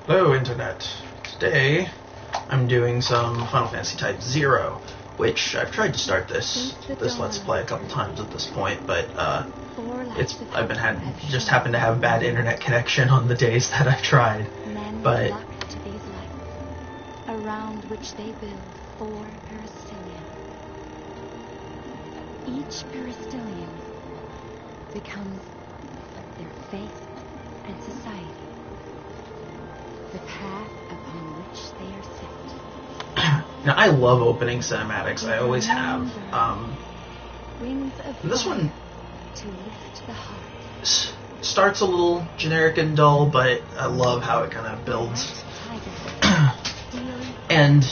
Hello, Internet. Today, I'm doing some Final Fantasy Type-0, which I've tried to start this Let's Play a couple times at this point, but just happened to have bad internet connection on the days that I've tried. But to these lights, around which they build 4 peristylia. Each peristilium becomes their faith and society, the path upon which they are set. Now, I love opening cinematics. I always have. This one to lift the heart. Starts a little generic and dull, but I love how it kind of builds. And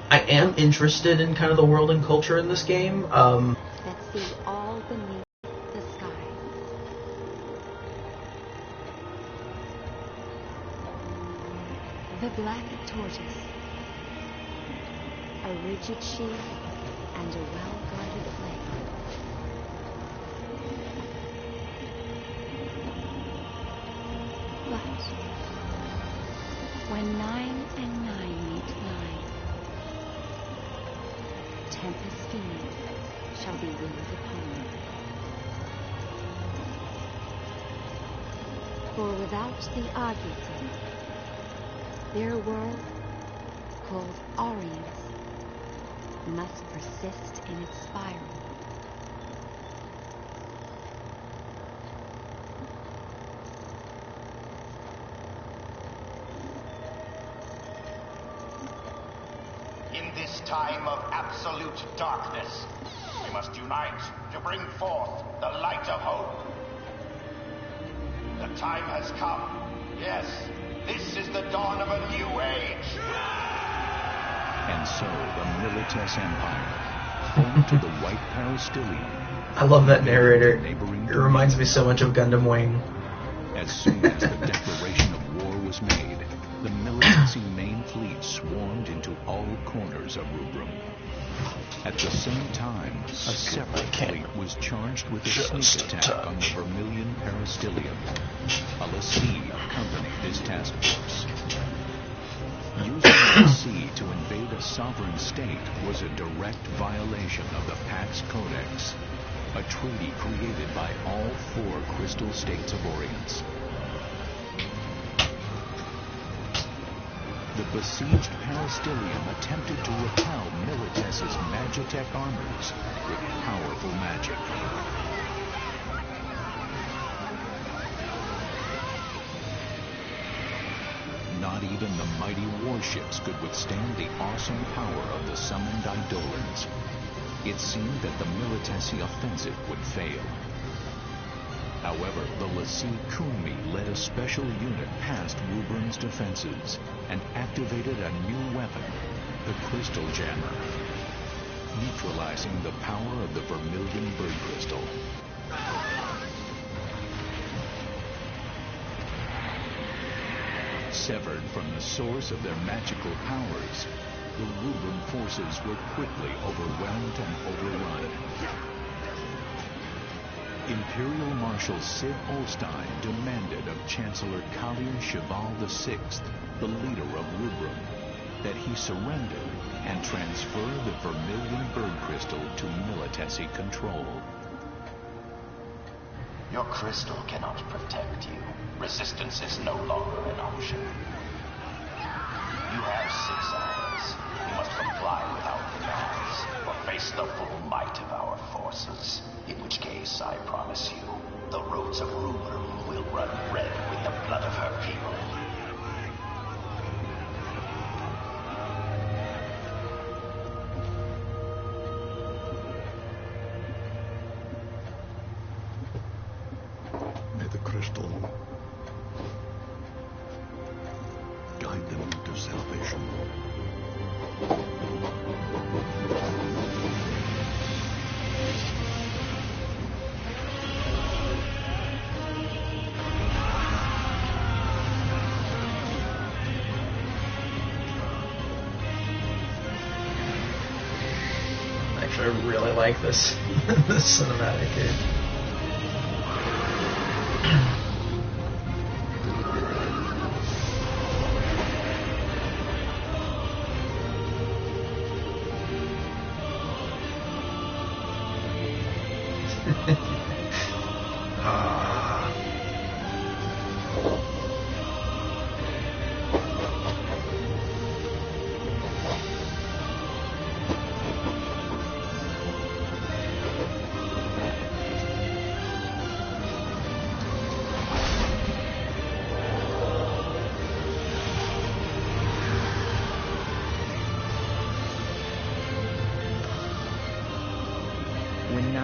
I am interested in kind of the world and culture in this game. That see all beneath the sky. The black tortoise, a rigid shield, and a well-guarded flame. But when 9 and 9 meet 9, Tempest Phoenix shall be willed upon them. For without the Arguses, their world, called Arians, must persist in its spiral. In this time of absolute darkness, we must unite to bring forth the light of hope. The time has come. Yes, this is the dawn of a new age. And so the Milites Empire, home to the White Peristylium. I love that narrator. It reminds me so much of Gundam Wing. As soon as the declaration of war was made, the Milites main fleet swarmed into all corners of Rubrum. At the same time, a separate fleet was charged with a sneak attack on the Vermillion Peristylium. A lessee accompanied this task force. Using the sea to invade a sovereign state was a direct violation of the Pax Codex, a treaty created by all 4 crystal states of Orients. The besieged Peristylium attempted to repel Milites' Magitech armors with powerful magic. Not even the mighty warships could withstand the awesome power of the summoned Eidolons. It seemed that the Milites offensive would fail. However, the lessee Kunmi led a special unit past Rubrum's defenses and activated a new weapon, the Crystal Jammer, neutralizing the power of the Vermillion Bird Crystal. Severed from the source of their magical powers, the Rubrum forces were quickly overwhelmed and overrun. Imperial Marshal Sid Olstein demanded of Chancellor Kalian Cheval VI, the leader of Rubrum, that he surrender and transfer the Vermillion Bird Crystal to Militesi control. Your crystal cannot protect you. Resistance is no longer an option. You have 6 hours. You must comply with our demands, or face the full might of our forces. In which case, I promise you, the roads of Rubrum will run red with the blood of her people. May the crystal guide them to salvation. Actually, I really like this this cinematic here.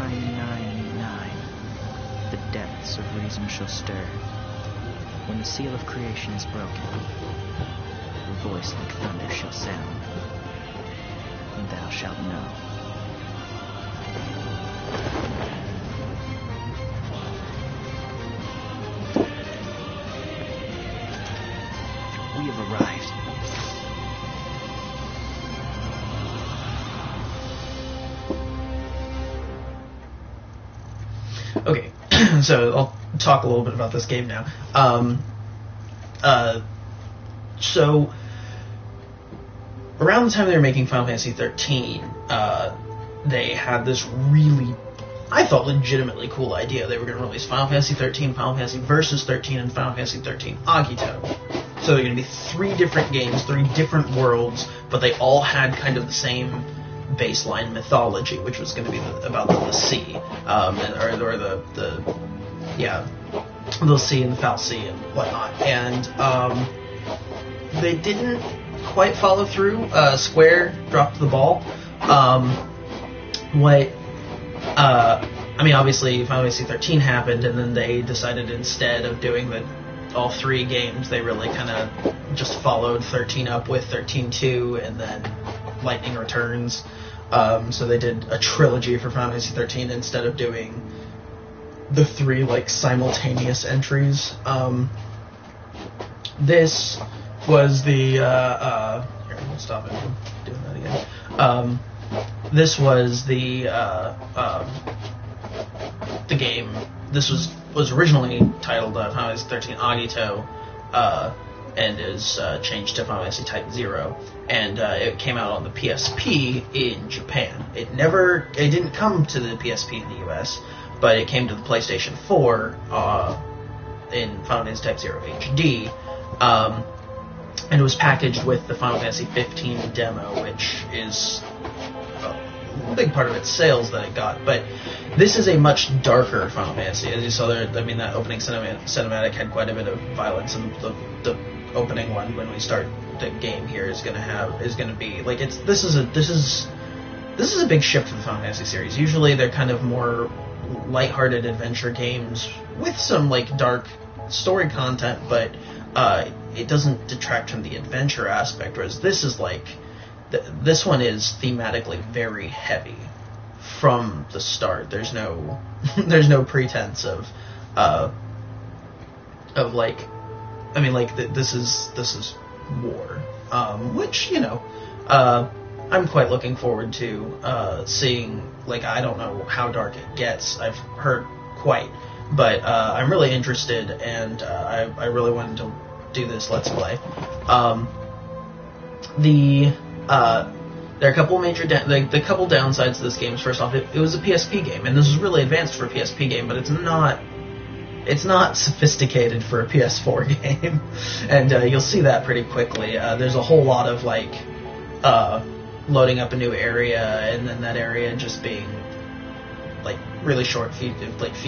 999. The depths of reason shall stir. When the seal of creation is broken, a voice like thunder shall sound, and thou shalt know. We have arrived. Okay, so I'll talk a little bit about this game now. So around the time they were making Final Fantasy 13, they had this really, I thought, legitimately cool idea. They were going to release Final Fantasy 13, Final Fantasy Versus 13, and Final Fantasy 13 Agito. So they're going to be 3 different games, 3 different worlds, but they all had kind of the same baseline mythology, which was going to be about the sea, or the sea and the Foul Sea and whatnot. And they didn't quite follow through. Square dropped the ball. Obviously Final Fantasy 13 happened, and then they decided instead of doing all 3 games, they really kind of just followed 13 up with 13-2, and then Lightning Returns. So they did a trilogy for Final Fantasy 13 instead of doing the 3 simultaneous entries. This was the here, we'll stop it from doing that again. This was the game. This was originally titled Final Fantasy 13 Agito, and is changed to Final Fantasy Type-0, and it came out on the PSP in Japan. It didn't come to the PSP in the US, but it came to the PlayStation 4 in Final Fantasy Type-0 HD, and it was packaged with the Final Fantasy 15 demo, which is a big part of its sales that it got. But this is a much darker Final Fantasy. As you saw there, that opening cinematic had quite a bit of violence, and the opening one when we start the game here is going to be this is a big shift for the Final Fantasy series. Usually they're kind of more lighthearted adventure games with some dark story content, but it doesn't detract from the adventure aspect. Whereas this is this one is thematically very heavy from the start. There's no pretense of this is war, which I'm quite looking forward to seeing. I don't know how dark it gets. I've heard quite, but I'm really interested, and I really wanted to do this Let's Play. There are a couple major the couple downsides to this game. First off, it was a PSP game, and this is really advanced for a PSP game, but it's not sophisticated for a PS4 game, and you'll see that pretty quickly. There's a whole lot of loading up a new area, and then that area just being really short, few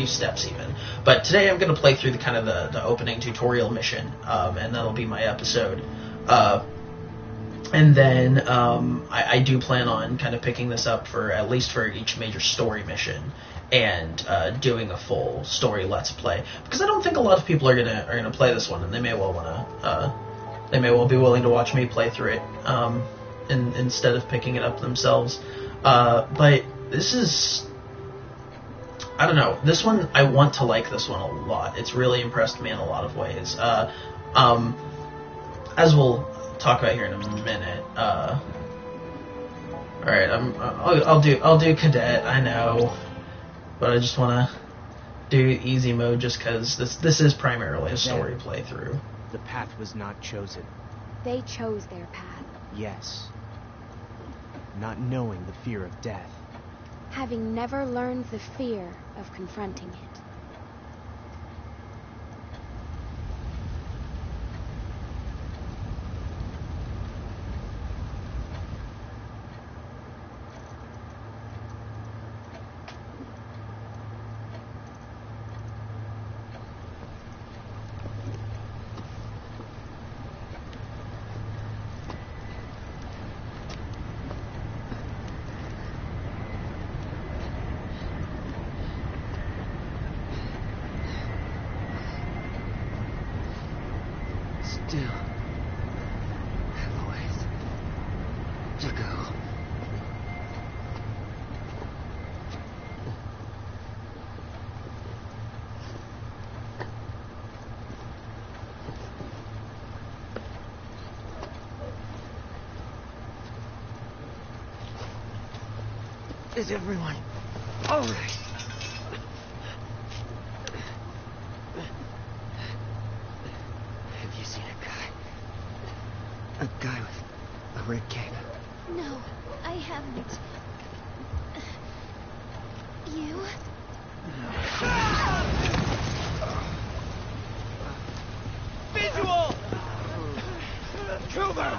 steps even. But today I'm going to play through the opening tutorial mission, and that'll be my episode. And then I do plan on kind of picking this up at least for each major story mission, and doing a full story Let's Play, because I don't think a lot of people are gonna play this one, and they may well be willing to watch me play through it instead of picking it up themselves. But this is, I don't know, this one, I want to like this one a lot. It's really impressed me in a lot of ways. As we'll talk about here in a minute. All right, I'll do cadet. I know, but I just want to do easy mode just because this is primarily a story playthrough. The path was not chosen. They chose their path. Yes. Not knowing the fear of death. Having never learned the fear of confronting it. still have a ways to go. Is everyone all right? Have you seen a guy? A guy with a red cape? No, I haven't. You? Visual! Kill them!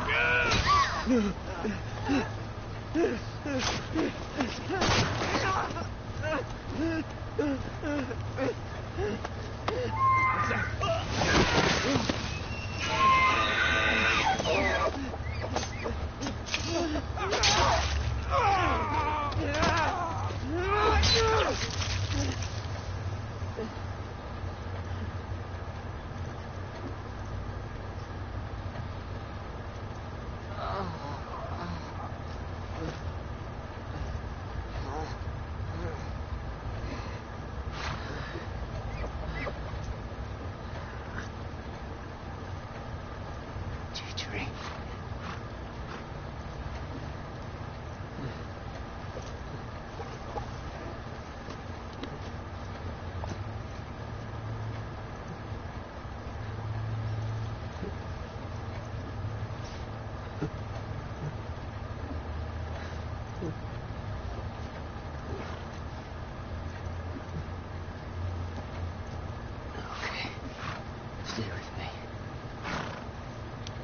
Stay with me.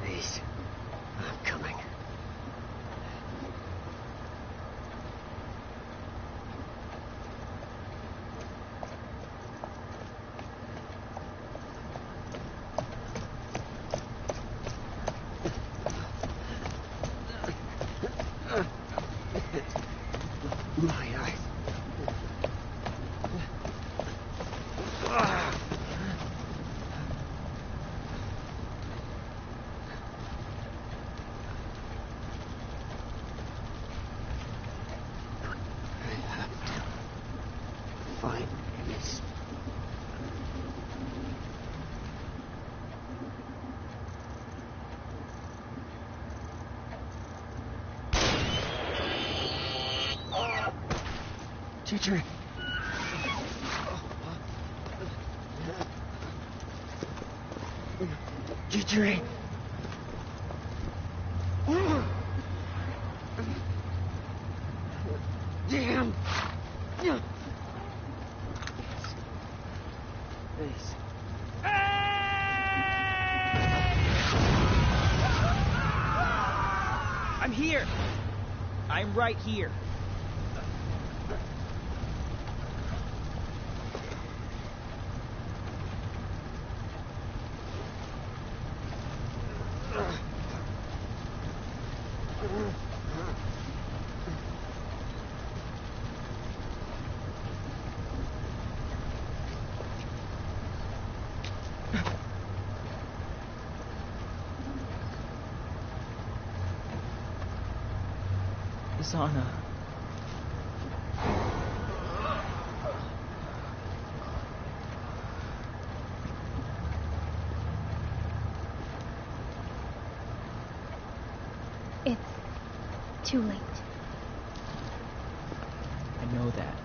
Please. I'm coming. My eyes. Find this. Teacher. Teacher. Damn. Please. I'm here. I'm right here. Zana. It's too late. I know that.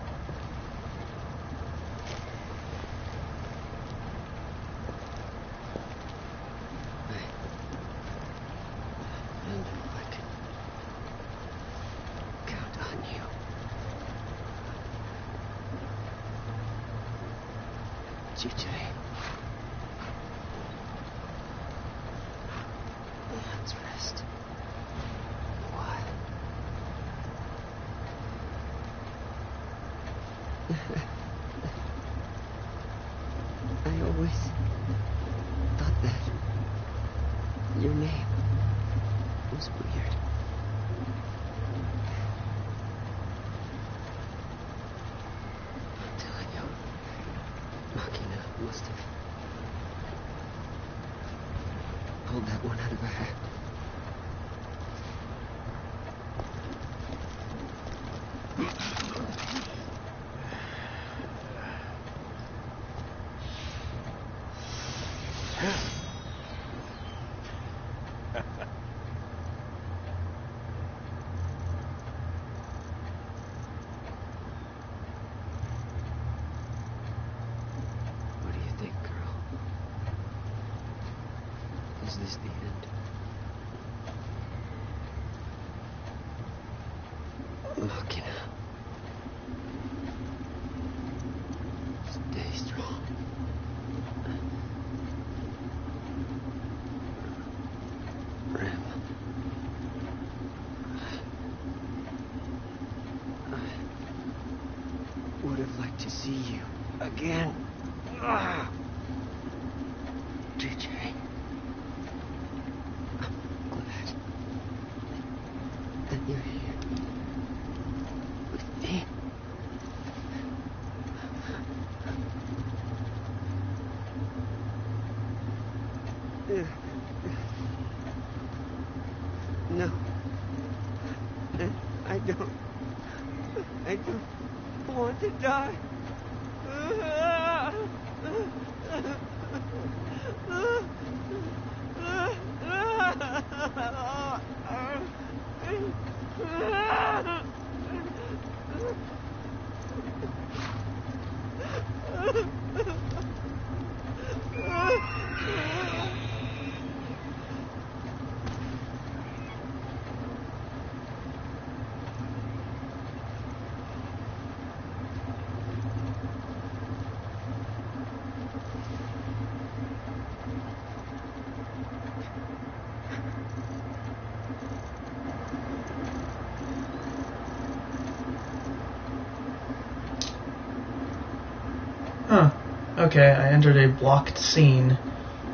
I knew I could count on you. Chiche. Let's rest. A while. I always thought that your name was weird. I'm telling you, Machina must have pulled What do you think, girl? Is this the end? Look it up. Stay strong. Rem. I would have liked to see you again. DJ. I'm glad that you're here with me. No. I don't want to die. Huh. Okay, I entered a blocked scene,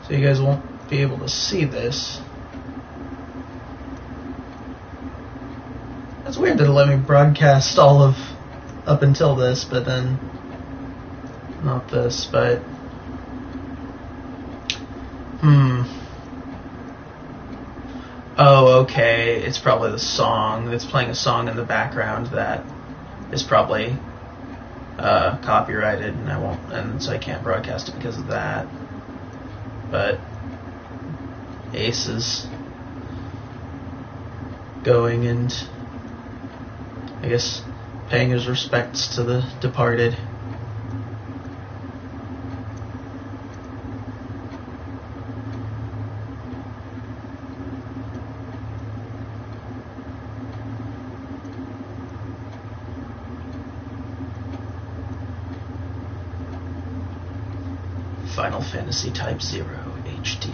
so you guys won't be able to see this. That's weird that it let me broadcast all of up until this, but then not this, but oh, okay, it's probably the song. It's playing a song in the background that is probably copyrighted, and so I can't broadcast it because of that. But Ace is going and I guess paying his respects to the departed. Final Fantasy Type-0 HD.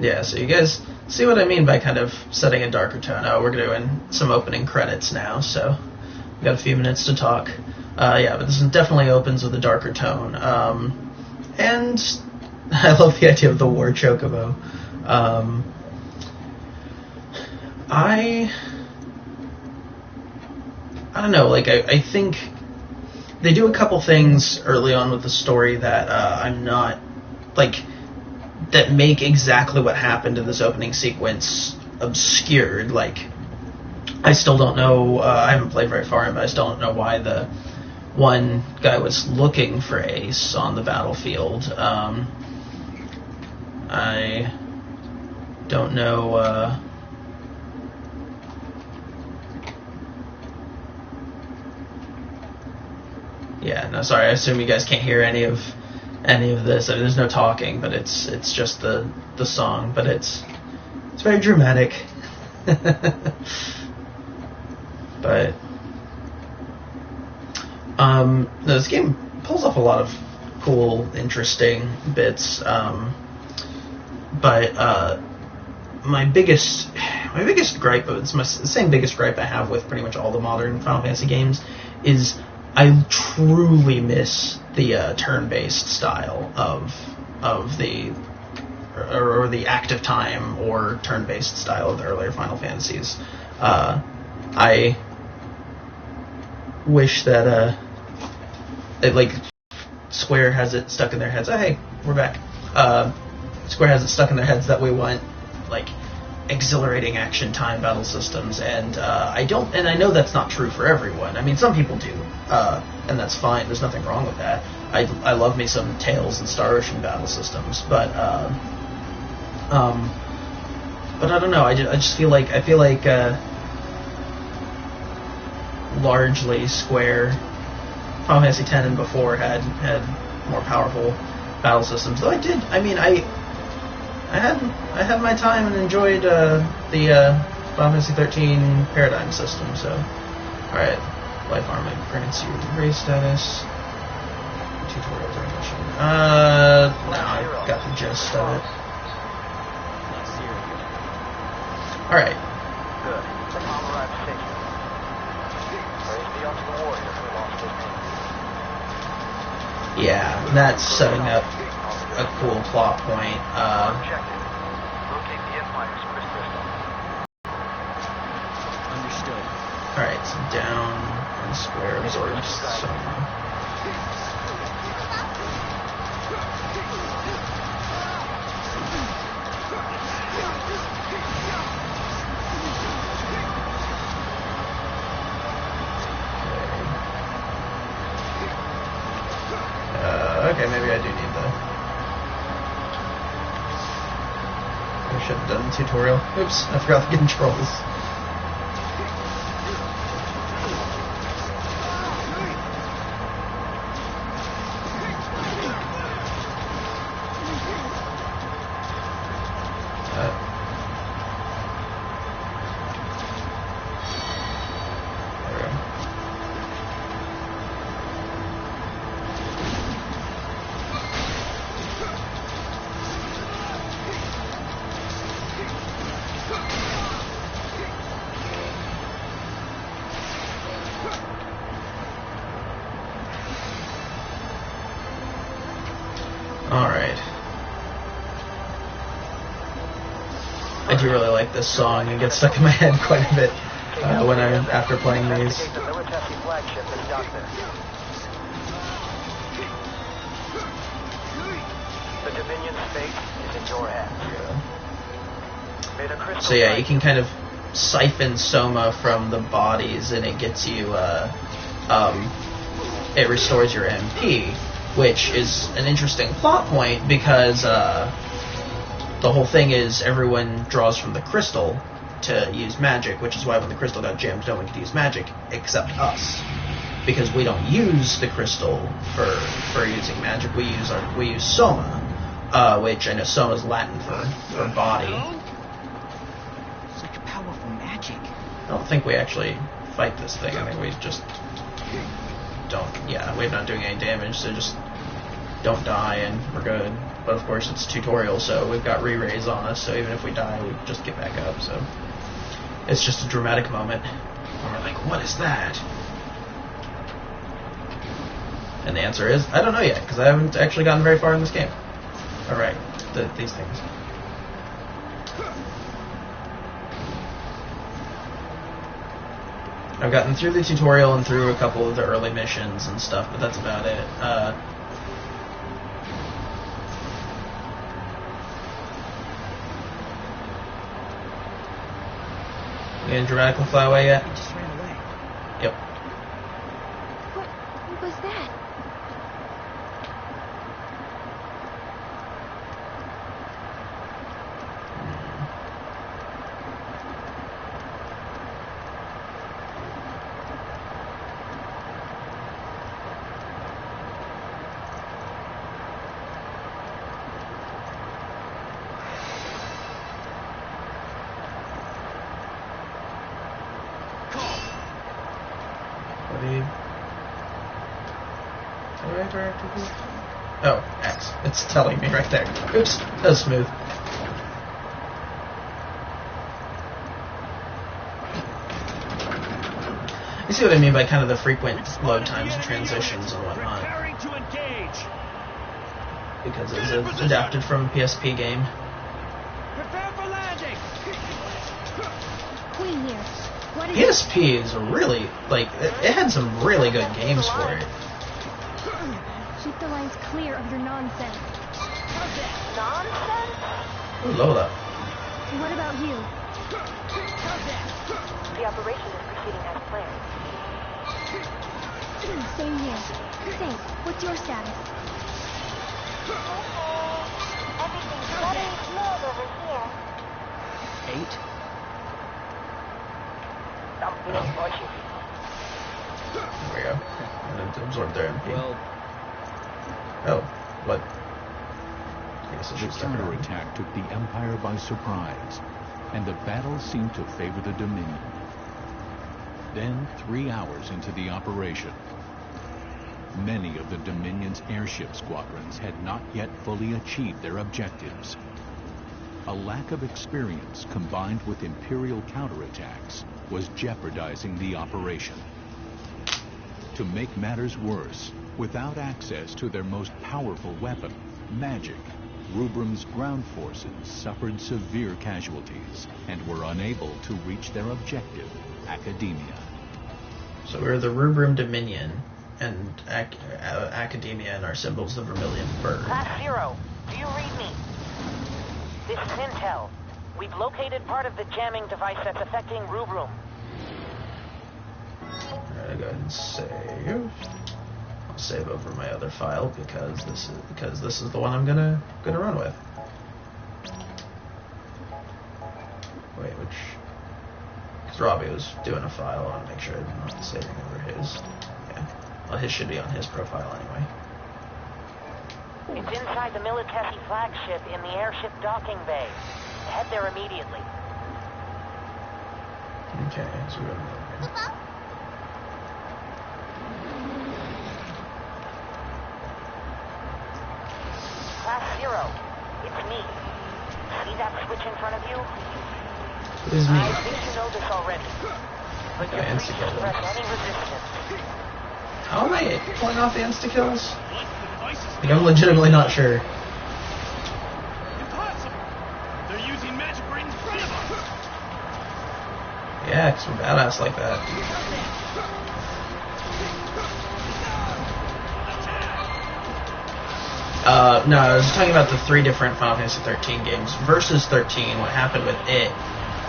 Yeah, so you guys see what I mean by kind of setting a darker tone. Oh, we're doing some opening credits now, so we've got a few minutes to talk. Yeah, but this definitely opens with a darker tone. And I love the idea of the war chocobo. I don't know, like, I think they do a couple things early on with the story that I'm not, like, that make exactly what happened in this opening sequence obscured. Like, I still don't know, I haven't played very far in, but I still don't know why the one guy was looking for Ace on the battlefield. I don't know, yeah, no, sorry, I assume you guys can't hear any of this. I mean, there's no talking, but it's just the song, but it's very dramatic. But this game pulls off a lot of cool, interesting bits. But my biggest gripe, it's the same biggest gripe I have with pretty much all the modern Final Fantasy games, is I truly miss the turn-based style of the or the active time or turn-based style of the earlier Final Fantasies. I wish that Square has it stuck in their heads. Oh, hey, we're back. Square has it stuck in their heads that we want like exhilarating action time battle systems, and I don't, and I know that's not true for everyone. I mean, some people do, and that's fine. There's nothing wrong with that. I love me some Tales and Star Ocean battle systems, but I don't know. I just feel like largely Square, Final Fantasy X and before had more powerful battle systems. Though I had my time and enjoyed the Final Fantasy 13 paradigm system. So, all right, life armament grants you race status. Tutorial mission. Now I've got the gist of it. All right. Good. The bomb arrived safely. Praise be unto the warrior who lost his name. Yeah, that's setting up a cool plot point. Objective. Locate the Empire's crystal. Understood. Alright, so down and Square absorbs some. Okay, maybe I do need the... I should have done the tutorial. Oops, I forgot the controls. Alright. I do really like this song. It gets stuck in my head quite a bit after playing these. The Military flagship is docked there. The Dominion's fate is in your hands. May the crystal So yeah, you can kind of siphon Soma from the bodies, and it gets you, it restores your MP, which is an interesting plot point because the whole thing is everyone draws from the crystal to use magic, which is why when the crystal got jammed, no one could use magic except us, because we don't use the crystal for using magic. We use Soma, which I know Soma is Latin for body. Such powerful magic. I don't think we actually fight this thing. I think we just don't. Yeah, we're not doing any damage, so just don't die and we're good. But of course it's tutorial, so we've got re-raise on us, so even if we die, we just get back up, so it's just a dramatic moment where we're like, what is that? And the answer is, I don't know yet, because I haven't actually gotten very far in this game. Alright, these things. I've gotten through the tutorial and through a couple of the early missions and stuff, but that's about it. You gonna dramatically fly away yet? It just ran away. Yep. What was that? Oh, X. It's telling me right there. Oops, that was smooth. You see what I mean by kind of the frequent load times and transitions and whatnot. Because it was adapted from a PSP game. Prepare for landing. Queen here. What is PSP is really, like, it had some really good games for it. Keep the lines clear of your nonsense. Nonsense? Ooh, Lola. What about you? The operation is proceeding as planned. Same here. Say, what's your status? Everything's running smooth over here. 8? I'm being pushy. There we go. And then absorb their MP. Well, Oh, what? I guess I The should step around. counterattack took the Empire by surprise, and the battle seemed to favor the Dominion. Then, 3 hours into the operation, many of the Dominion's airship squadrons had not yet fully achieved their objectives. A lack of experience combined with Imperial counterattacks was jeopardizing the operation. To make matters worse, without access to their most powerful weapon, magic, Rubrum's ground forces suffered severe casualties and were unable to reach their objective, Academia. So we're the Rubrum Dominion, and Academia and our symbols the Vermillion bird. Class 0, do you read me? This is Intel. We've located part of the jamming device that's affecting Rubrum. Alright, go ahead and save. I'll save over my other file because this is the one I'm gonna run with. Wait, which? Because Robbie was doing a file. I want to make sure I'm not saving over his. Yeah. Well, his should be on his profile anyway. It's inside the Militesi flagship in the airship docking bay. Head there immediately. Okay, so we're gonna go here. Class 0, it's me. See that switch in front of you? It is me. I think you know this already. But you're free to Insta-kill. suppress any resistance. How am I pulling off the insta-kills? Like, I'm legitimately not sure. Impossible! They're using magic right in front of us! Yeah, because we're badass like that. No, I was talking about the 3 different Final Fantasy 13 games. Versus 13, what happened with it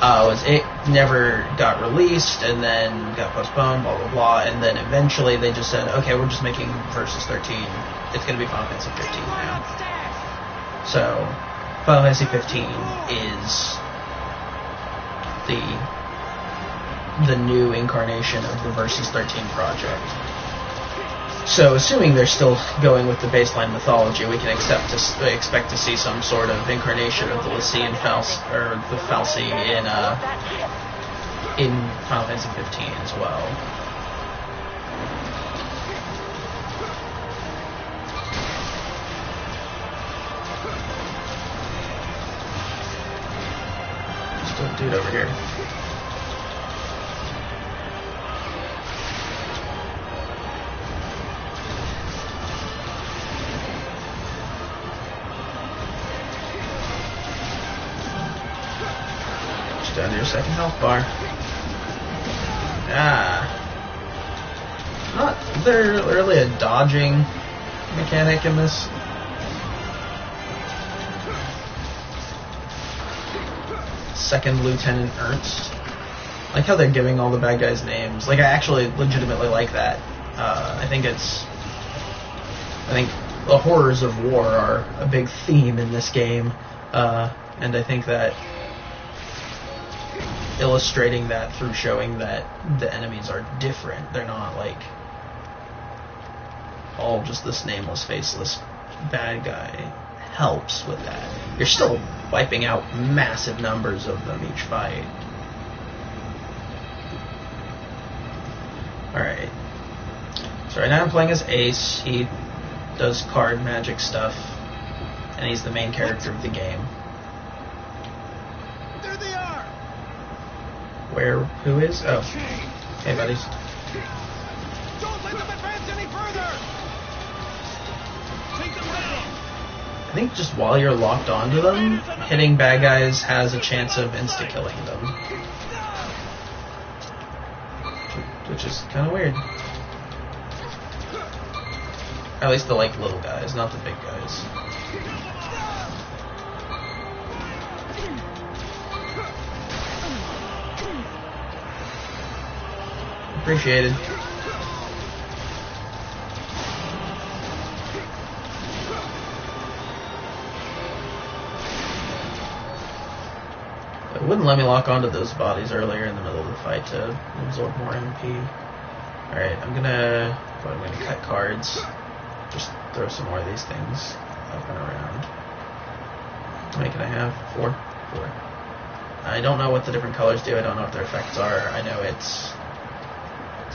was it never got released and then got postponed, blah, blah, blah, and then eventually they just said, okay, we're just making Versus 13. It's going to be Final Fantasy 15 now. So, Final Fantasy 15 is the new incarnation of the Versus 13 project. So, assuming they're still going with the baseline mythology, we can expect to see some sort of incarnation of the Lycian or the Falsi in Final Fantasy 15 as well. Just a dude over here. Down to your second health bar. Not there really a dodging mechanic in this. Second Lieutenant Ernst. I like how they're giving all the bad guys names. Like, I actually legitimately like that. I think the horrors of war are a big theme in this game, and I think that illustrating that through showing that the enemies are different. They're not like all just this nameless, faceless bad guy helps with that. You're still wiping out massive numbers of them each fight. Alright. So right now I'm playing as Ace. He does card magic stuff, and he's the main character of the game. There they are! Who is? Oh. Hey, buddies. Don't let them advance any further! Take them down! I think just while you're locked onto them, hitting bad guys has a chance of insta-killing them. Which is kind of weird. At least the, like, little guys, not the big guys. Appreciated. It wouldn't let me lock onto those bodies earlier in the middle of the fight to absorb more MP. Alright, I'm gonna cut cards. Just throw some more of these things up and around. How many can I have? 4? 4. I don't know what the different colors do. I don't know what their effects are. I know it's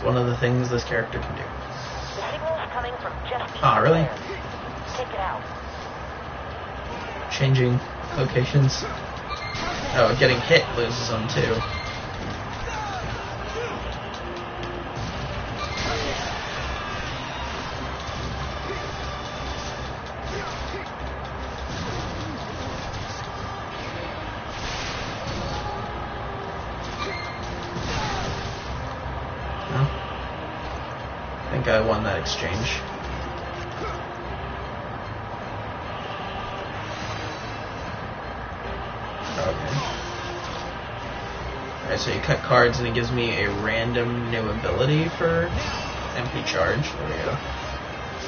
one of the things this character can do. The signal's coming from just really? there. Take it out. Changing locations. Oh, getting hit loses them too. I think I won that exchange. Okay. Alright, so you cut cards and it gives me a random new ability for MP charge. There we go.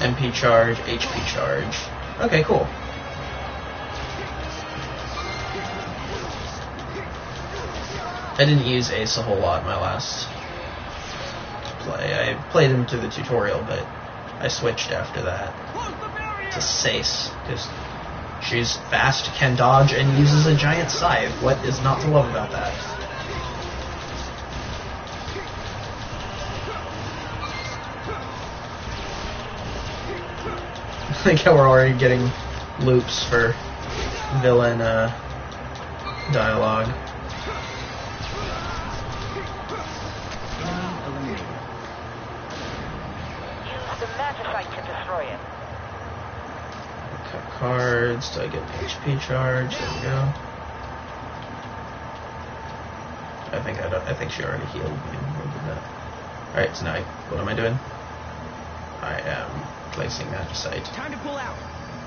MP charge, HP charge. Okay, cool. I didn't use Ace a whole lot in my last play. I played him through the tutorial, but I switched after that to Sace, because she's fast, can dodge, and uses a giant scythe. What is not to love about that? I think how we're already getting loops for villain dialogue. To destroy it. Cut cards. Do I get an HP charge? There we go. I think she already healed me. Alright, so now what am I doing? I am placing magicite. Time to pull out.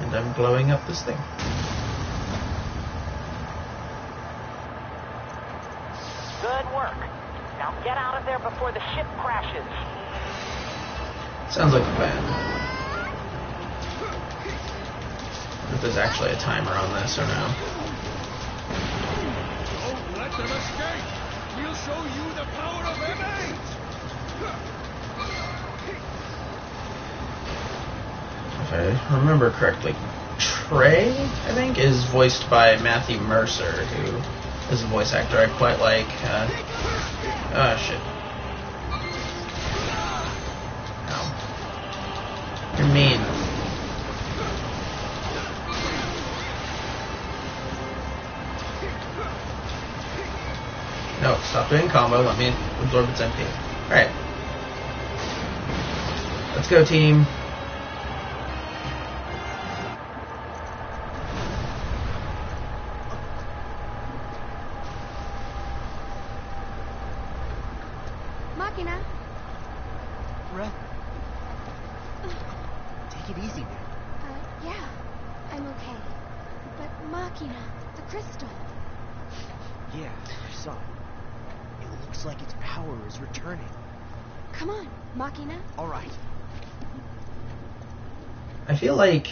And I'm blowing up this thing. Good work. Now get out of there before the ship crashes. Sounds like a plan. If there's actually a timer on this or no. Don't let them escape. We'll show you the power of M8. If I remember correctly, Trey, I think, is voiced by Matthew Mercer, who is a voice actor I quite like. Oh, shit. You're mean. No, stop doing combo. Let me absorb its MP. Alright. Let's go, team. Machina. Red. Take it easy, man. Yeah, I'm okay. But Machina, the crystal. Yeah, I saw it. It looks like its power is returning. Come on, Machina. All right. I feel like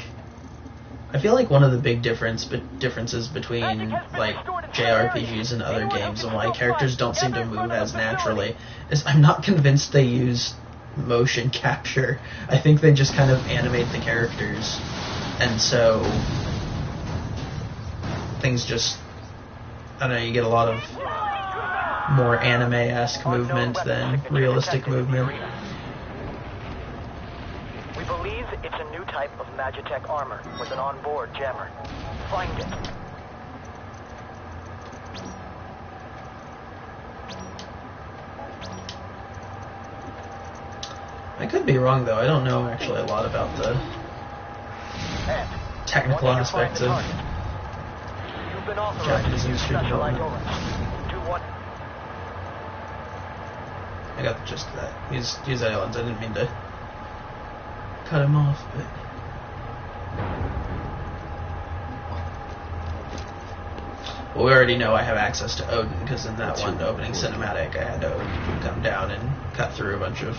one of the big differences between like JRPGs and other games and why characters don't seem to move as naturally is I'm not convinced they use motion capture. I think they just kind of animate the characters, and so things just, I don't know, you get a lot of more anime-esque movement than realistic movement. We believe it's a new type of Magitech armor with an onboard jammer. Find it. I could be wrong, though. I don't know actually a lot about the technical aspects of Japanese industry development. I got the gist of that. Use islands. I didn't mean to cut him off, but... Well, we already know I have access to Odin, because in that one opening cinematic, I had Odin come down and cut through a bunch of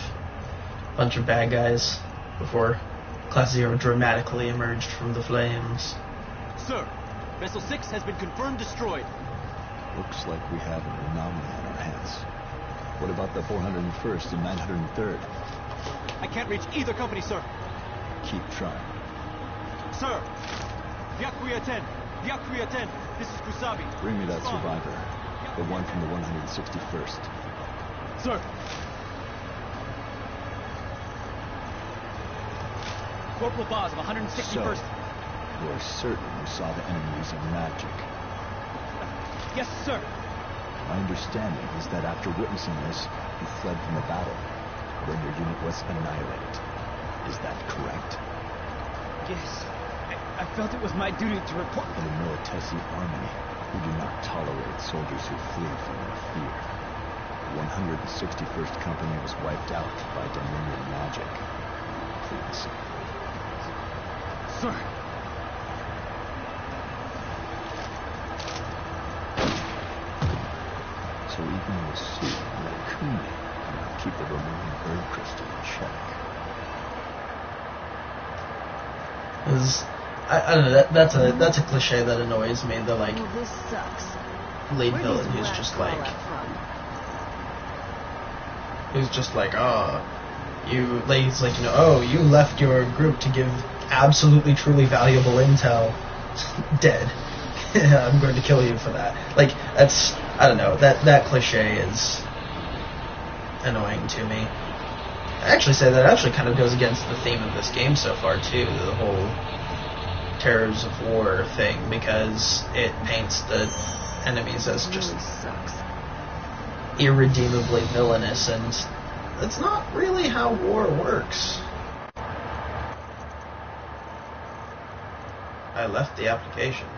bad guys before Class Zero dramatically emerged from the flames. Sir, Vessel 6 has been confirmed destroyed. Looks like we have an anomaly on our hands. What about the 401st and 903rd? I can't reach either company, sir. Keep trying. Sir! Vyakuya 10! Vyakuya 10! This is Kusabi. Bring me that survivor. The one from the 161st. Sir! Corporal Boz of 161st. So, you're certain you saw the enemy using magic? Yes, sir. My understanding is that after witnessing this, you fled from the battle. Then your unit was annihilated. Is that correct? Yes. I felt it was my duty to report. In the Militesi army, we do not tolerate soldiers who flee from their fear. The 161st Company was wiped out by Vermillion magic. Please. Sir! So even the suit and the Kumi cannot keep the Vermillion bird crystal in check. I don't know, that's a cliche that annoys me, the like Well, this sucks. lead Where villain does who's West just call like that from? he's like, you know, oh, you left your group to give absolutely truly valuable intel. Dead. I'm going to kill you for that. Like, that's, I don't know, that cliche is annoying to me. I actually say that actually kind of goes against the theme of this game so far too, the whole terrors of war thing, because it paints the enemies as just irredeemably villainous, and that's not really how war works. I left the application.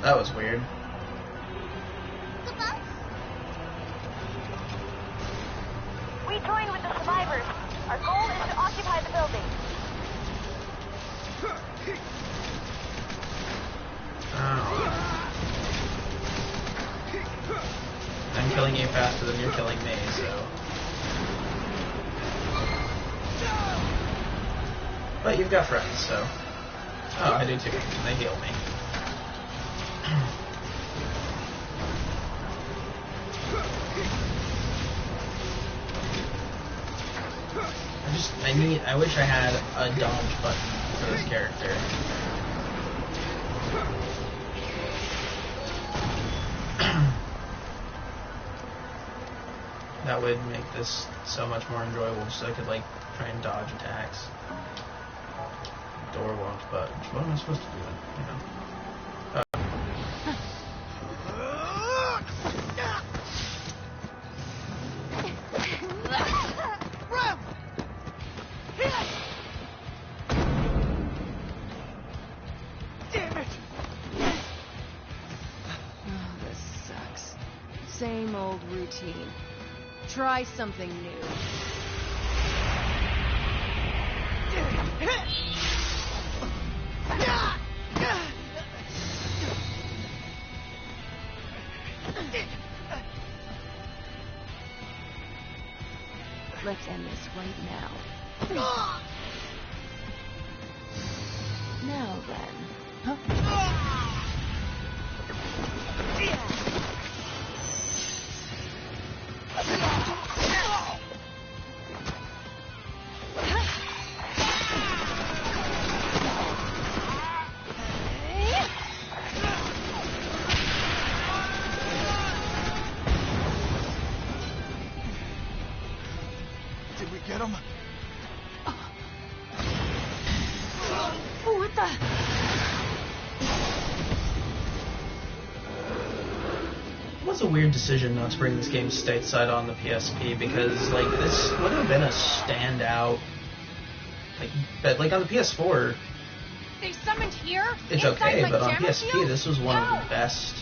That was weird. We join with the survivors. Our goal is to occupy the building. Oh. I'm killing you faster than you're killing me, so... But you've got friends, so... Oh, I do too. They heal me. I wish I had a dodge button for this character. That would make this so much more enjoyable, so I could like try and dodge attacks. Door won't budge. What am I supposed to do then? You know. Same old routine. Try something new. Let's end this right now. Now then. Huh? Did we get him? What the? It was a weird decision not to bring this game stateside on the PSP, because like this would have been a standout. Like on the PS4, They summoned here? it's Inside okay, my but on jammer PSP, shield? this was one of the best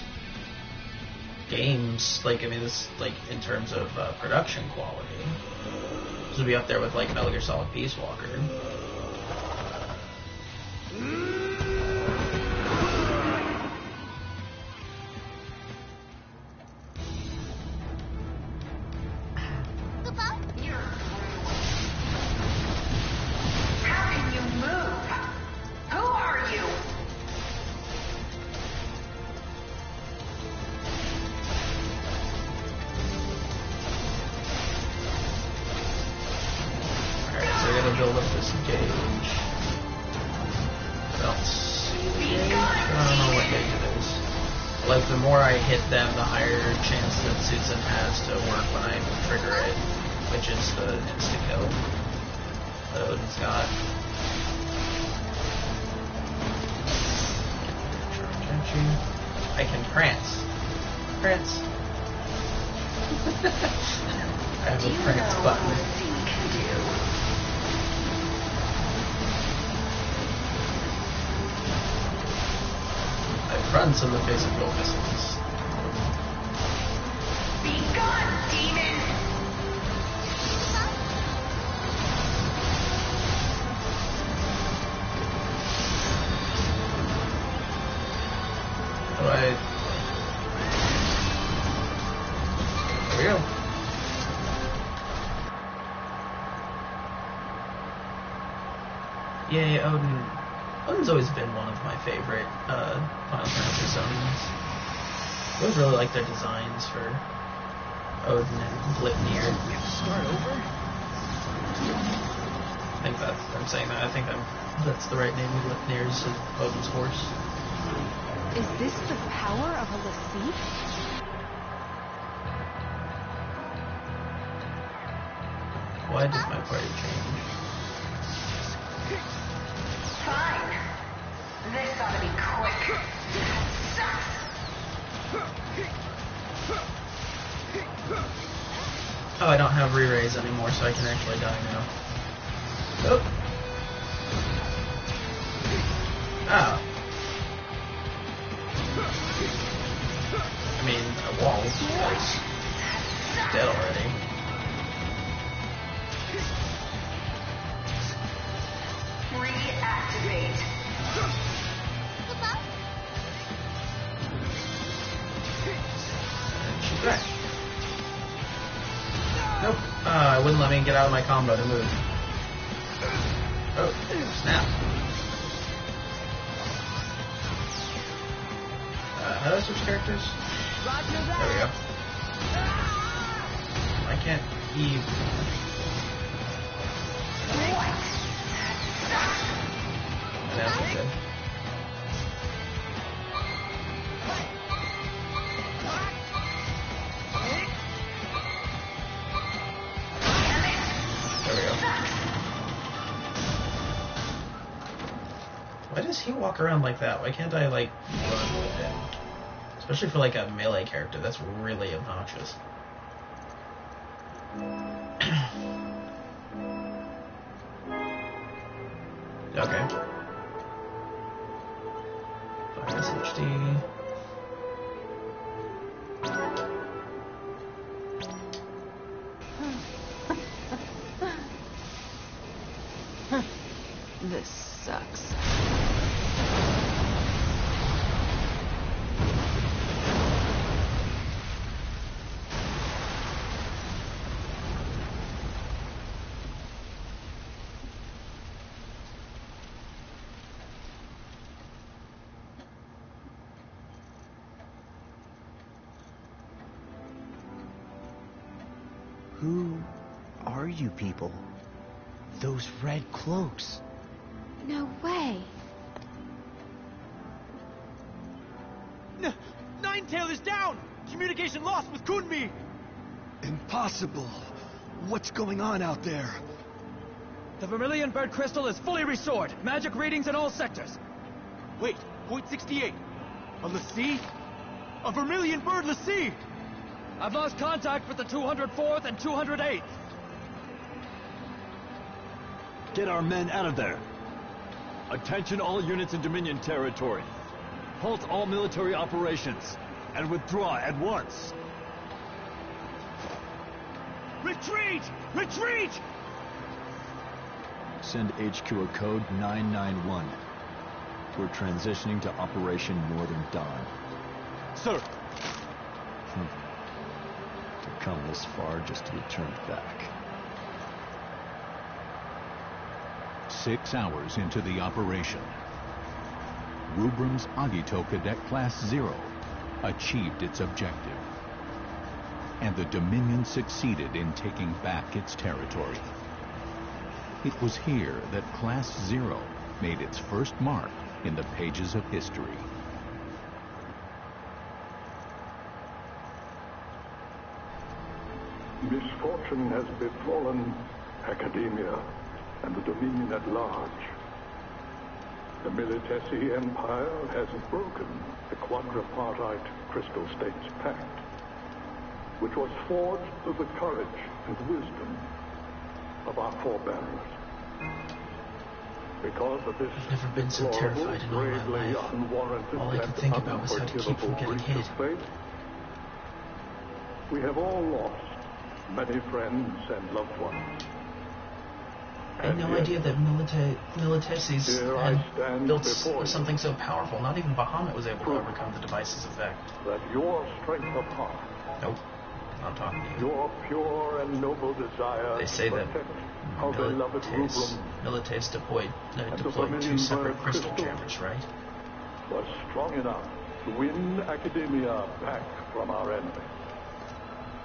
games, like, I mean, this, like, in terms of production quality, this would be up there with, like, Metal Gear Solid Peace Walker. Build up this gauge. I don't see the gauge. I don't know what gauge it is. Like, the more I hit them, the higher chance that Susan has to work when I trigger it, which is the insta-kill that Odin's got. I can prance. Prance. I have a prance button. Runs in the face of gold missiles. Be gone, demon! Alright. There we go. Yay, Odin. Odin's always been one of my favorite Final Fantasy zones. I always really like their designs for Odin and Glipnir. Start over? I think I'm saying that. I think that's the right name. Glipnir is Odin's horse. Is this the power of a Lassie? Why does my party change? Fine. This ought to be quick. Oh, I don't have re-raise anymore, so I can actually die now. Oh. Oh. I mean, a wall is dead already. Reactivate. And she's back. Nope. It wouldn't let me get out of my combo to move. Oh, snap. How do I switch characters? There we go. I can't Eve. And that's what good. There we go. Why does he walk around like that? Why can't I, like, run with him? Especially for, like, a melee character. That's really obnoxious. Okay. Fire SHD. This sucks. Who are you people? Those red cloaks. No way. Ninetail is down! Communication lost with Kunmi! Impossible. What's going on out there? The Vermillion bird crystal is fully restored. Magic readings in all sectors. Wait, point 68. A Lassie? A Vermillion bird Lassie! I've lost contact with the 204th and 208th. Get our men out of there. Attention all units in Dominion territory. Halt all military operations. and withdraw at once. Retreat! Retreat! Send HQ a code 991. We're transitioning to Operation Northern Dawn. Sir! To come this far just to be turned back. 6 hours into the operation, Rubrum's Agito Cadet Class 0 achieved its objective, and the Dominion succeeded in taking back its territory. It was here that Class 0 made its first mark in the pages of history. Misfortune has befallen academia and the Dominion at large. The Militesi Empire has broken the quadripartite Crystal States Pact, which was forged through the courage and wisdom of our forebearers. Because of this I've never been so terrified in all my life. unwarranted All I could think about was how to keep from getting hit. Fate, we have all lost many friends and loved ones. I had no idea that Militesis had built something so powerful. Not even Bahamut was able to overcome the device's effect. That your strength of heart, nope, I'm talking to you. Your pure and noble desire. They say that Milites deployed 2 separate crystal jammers, right? Was strong enough to win academia back from our enemy.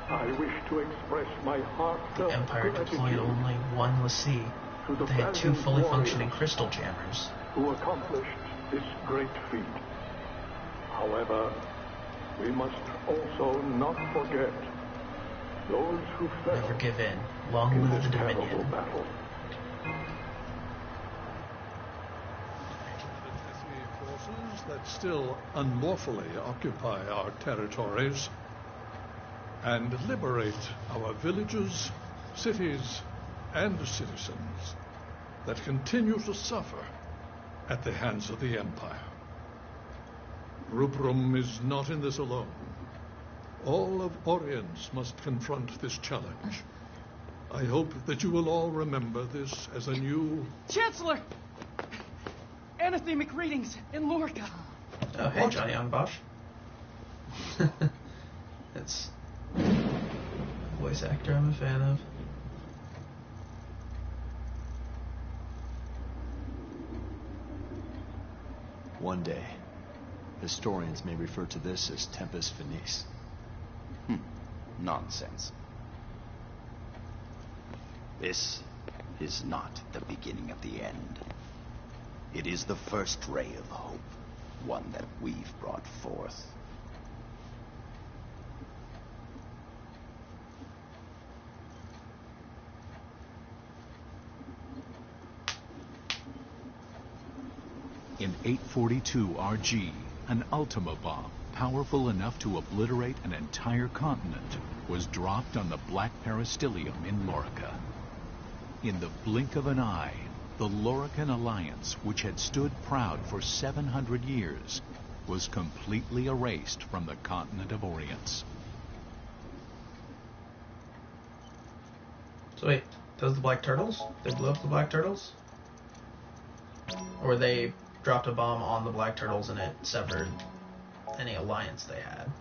I wish to express my heartfelt The Empire deployed only one Lassie, but they had 2 fully functioning crystal jammers. Who accomplished this great feat. However, we must also not forget those who fell. Never give in. Long live the Dominion. Battle. Forces that still unlawfully occupy our territories and liberate our villages, cities, and citizens that continue to suffer at the hands of the Empire. Rubrum is not in this alone. All of Oriens must confront this challenge. I hope that you will all remember this as a new... Chancellor! Anathemic readings in Lorica. Oh, hey, Johnny Young Bosch. That's a voice actor I'm a fan of. One day, historians may refer to this as Tempus Finis. Nonsense. This is not the beginning of the end. It is the first ray of hope, one that we've brought forth. In 842 RG, an Ultima bomb, powerful enough to obliterate an entire continent, was dropped on the Black Peristilium in Lorica. In the blink of an eye, the Lorican Alliance, which had stood proud for 700 years, was completely erased from the continent of Orients. So wait, those the Black Turtles? They blew up the Black Turtles? Or they dropped a bomb on the Black Turtles and it severed any alliance they had?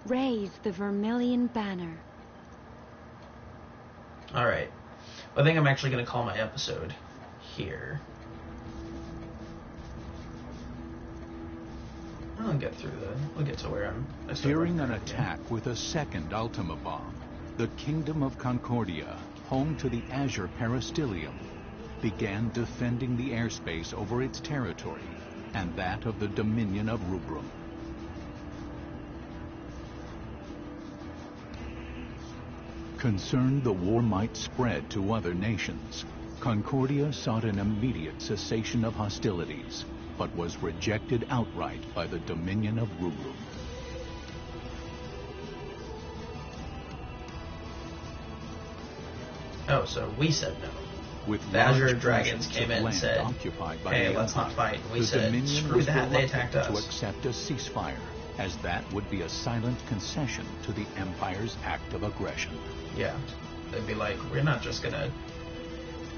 Raise the Vermillion banner. Alright. I think I'm actually going to call my episode here. I'll get through we'll get to where I'm... Fearing an attack with a second Ultima bomb, the Kingdom of Concordia, home to the Azure Peristilium, began defending the airspace over its territory and that of the Dominion of Rubrum. Concerned the war might spread to other nations, Concordia sought an immediate cessation of hostilities, but was rejected outright by the Dominion of Rubrum. Oh, so we said no. With the Azure large Dragons portions came of in and land said, occupied by hey, the let's not Empire, fight. And we the said, Dominion screw was that, they attacked reluctant to us. accept a ceasefire, as that would be a silent concession to the Empire's act of aggression. Yeah. They'd be like, we're not just gonna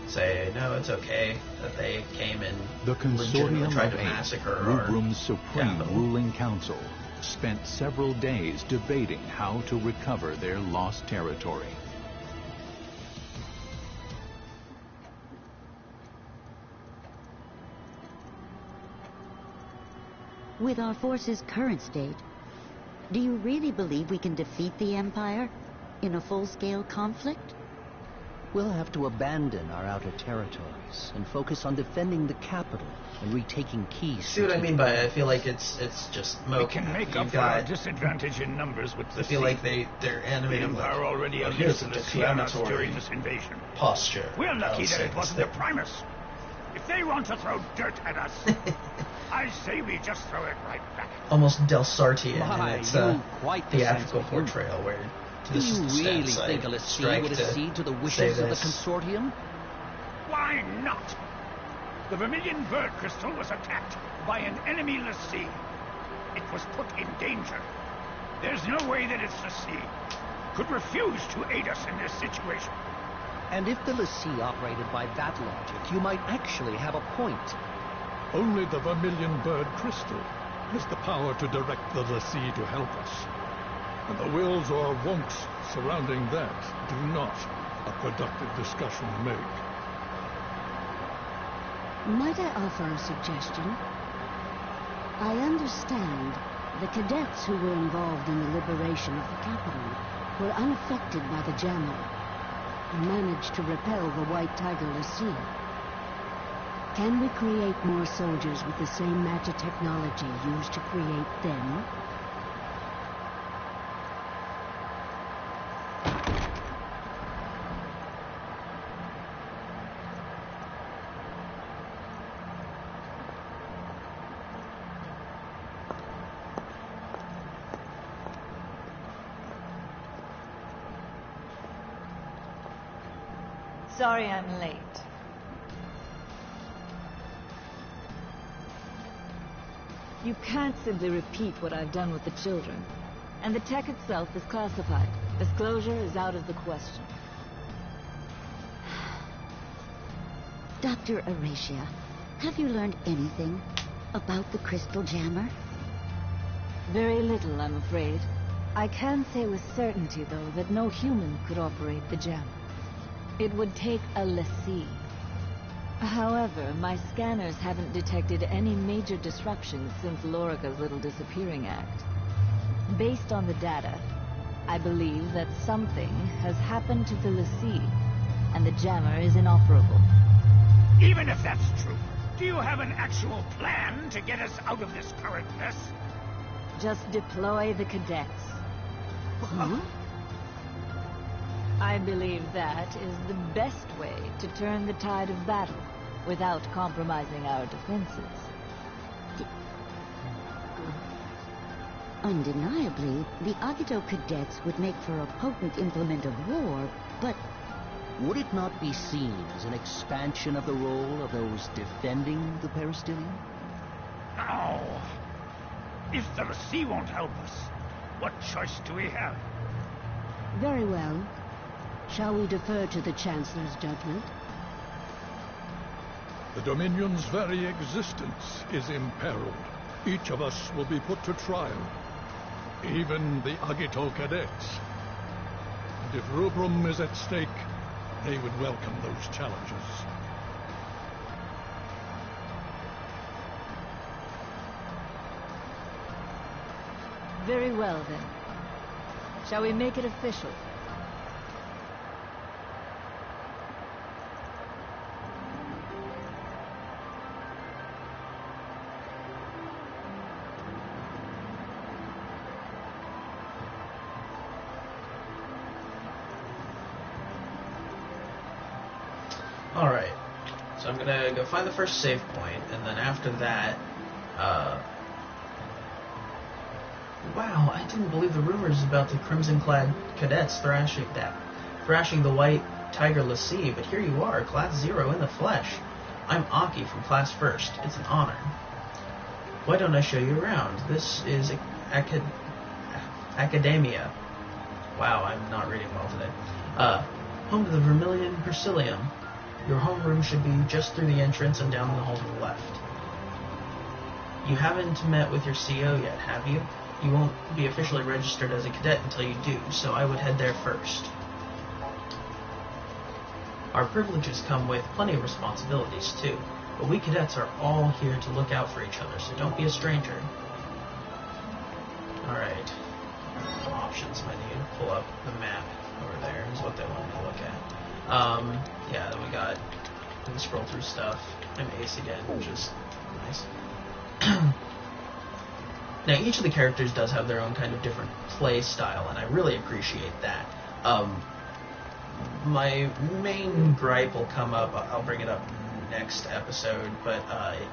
say, no, it's okay that they came and The legitimately Consortium tried of to Eight, massacre our Rubrum's supreme capital. ruling council, spent several days debating how to recover their lost territory. With our force's current state, do you really believe we can defeat the Empire in a full-scale conflict? We'll have to abandon our outer territories and focus on defending the capital and retaking key. See what I mean by it? I feel like it's just We mocap. can make up for our disadvantage in numbers with the I feel sea. like they're animating The Empire already like, unleashed here's the a sea on us defamatory during this invasion. posture. We're lucky I'll that say it wasn't this the Primus. If they want to throw dirt at us, I say we just throw it right back. Almost Delsartian My, in its you quite the theatrical sense of humor. portrayal, where Do this you is the really stance think I a lessee strike would to accede to the say wishes of the this. Consortium? Why not? The Vermillion bird crystal was attacked by an enemy lessee. It was put in danger. There's no way that its lessee could refuse to aid us in this situation. And if the lessee operated by that logic, you might actually have a point. Only the Vermillion bird crystal has the power to direct the lessee to help us. And the wills or won'ts surrounding that do not a productive discussion make. Might I offer a suggestion? I understand the cadets who were involved in the liberation of the capital were unaffected by the jammer and managed to repel the White Tiger lessee. Can we create more soldiers with the same magic technology used to create them? Sorry I'm late. You can't simply repeat what I've done with the children. And the tech itself is classified. Disclosure is out of the question. Dr. Aracia, have you learned anything about the crystal jammer? Very little, I'm afraid. I can say with certainty, though, that no human could operate the jammer. It would take a lessee. However, my scanners haven't detected any major disruptions since Lorica's little disappearing act. Based on the data, I believe that something has happened to the lessee, and the jammer is inoperable. Even if that's true, do you have an actual plan to get us out of this current mess? Just deploy the cadets. Huh? I believe that is the best way to turn the tide of battle without compromising our defenses. Undeniably, the Agito cadets would make for a potent implement of war, but... Would it not be seen as an expansion of the role of those defending the peristilium? No. If the lessee won't help us, what choice do we have? Very well. Shall we defer to the Chancellor's judgment? The Dominion's very existence is imperiled. Each of us will be put to trial. Even the Agito cadets. And if Rubrum is at stake, they would welcome those challenges. Very well, then. Shall we make it official? Alright, so I'm gonna go find the first save point, and then after that, wow, I didn't believe the rumors about the crimson-clad cadets thrashing the white Tiger Lassie, but here you are, Class 0 in the flesh. I'm Aki from Class 1st. It's an honor. Why don't I show you around? This is Academia. Wow, I'm not reading well today. Home to the Vermillion Persilium. Your homeroom should be just through the entrance and down the hall to the left. You haven't met with your CO yet, have you? You won't be officially registered as a cadet until you do, so I would head there first. Our privileges come with plenty of responsibilities, too, but we cadets are all here to look out for each other, so don't be a stranger. Alright. Some options I need to pull up the map over there is what they want me to look at. Yeah, then we can scroll through stuff. I'm Ace again, which is nice. Now, each of the characters does have their own kind of different play style, and I really appreciate that. My main gripe will come up. I'll bring it up next episode, but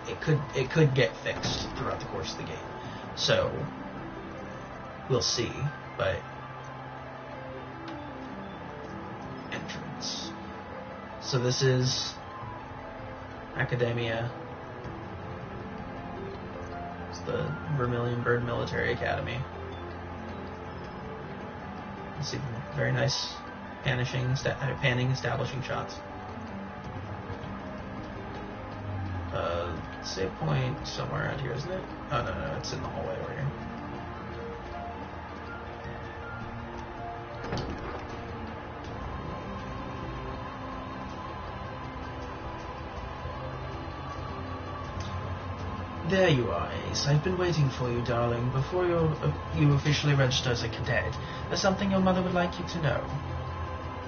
it could get fixed throughout the course of the game. So we'll see. But entrance. So this is Academia. It's the Vermillion Bird Military Academy. You see very nice panning establishing shots. Save point somewhere around here, isn't it? Oh, no, it's in the hallway over here. There you are, Ace. I've been waiting for you, darling. Before you officially register as a cadet, there's something your mother would like you to know.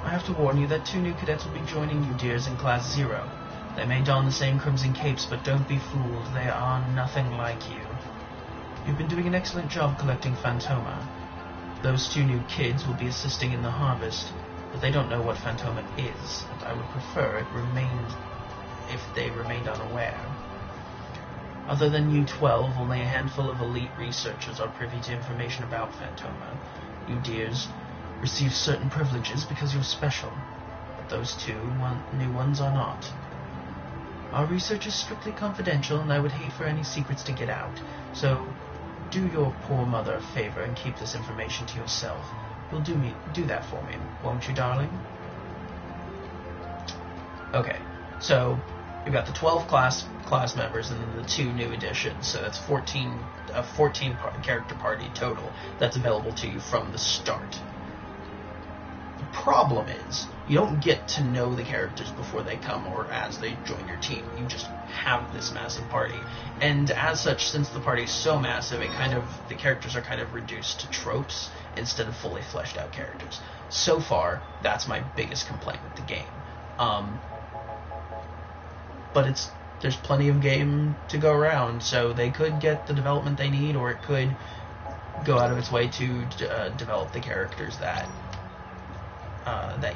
I have to warn you that 2 new cadets will be joining you, dears, in Class 0. They may don the same crimson capes, but don't be fooled. They are nothing like you. You've been doing an excellent job collecting Phantoma. Those 2 new kids will be assisting in the harvest, but they don't know what Phantoma is, and I would prefer if they remained unaware. Other than you 12, only a handful of elite researchers are privy to information about Phantoma. You dears receive certain privileges because you're special, but those 2 new ones are not. Our research is strictly confidential, and I would hate for any secrets to get out, so do your poor mother a favor and keep this information to yourself. You'll do that for me, won't you, darling? Okay, so we've got the 12 class members and then the 2 new additions, so that's 14 character party total that's available to you from the start. The problem is, you don't get to know the characters before they come or as they join your team. You just have this massive party. And as such, since the party is so massive, the characters are kind of reduced to tropes instead of fully fleshed out characters. So far, that's my biggest complaint with the game. But there's plenty of game to go around, so they could get the development they need, or it could go out of its way to develop the characters that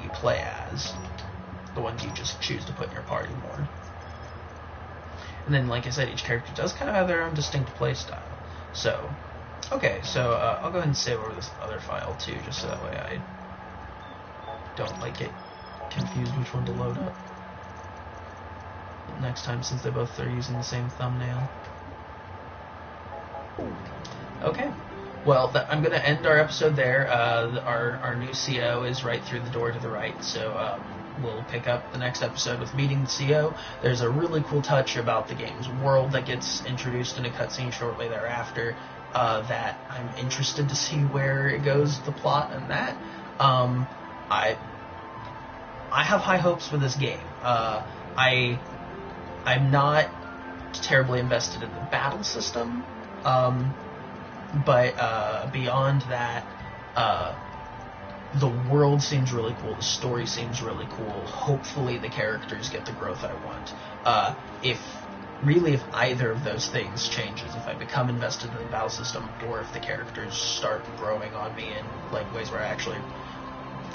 you play as, the ones you just choose to put in your party more. And then, like I said, each character does kind of have their own distinct play style. So, okay, so I'll go ahead and save over this other file too, just so that way I don't get confused which one to load up next time, since they both are using the same thumbnail. Okay. Well, I'm going to end our episode there. Our new CO is right through the door to the right, so we'll pick up the next episode with meeting the CO. There's a really cool touch about the game's world that gets introduced in a cutscene shortly thereafter that I'm interested to see where it goes, the plot and that. I have high hopes for this game. I'm not terribly invested in the battle system, but beyond that, the world seems really cool, the story seems really cool. Hopefully the characters get the growth I want. If either of those things changes, if I become invested in the battle system, or if the characters start growing on me in ways where I actually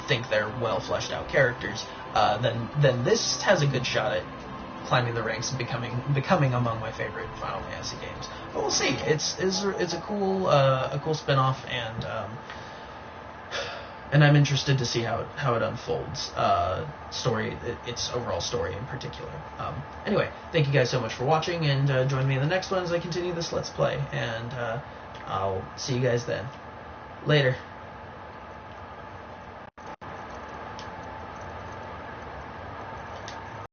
think they're well fleshed out characters, then this has a good shot at climbing the ranks and becoming among my favorite Final Fantasy games. But we'll see. It's a cool spin-off, and and I'm interested to see how it unfolds. Its overall story in particular. Anyway, thank you guys so much for watching, and join me in the next one as I continue this Let's Play, and I'll see you guys then. Later.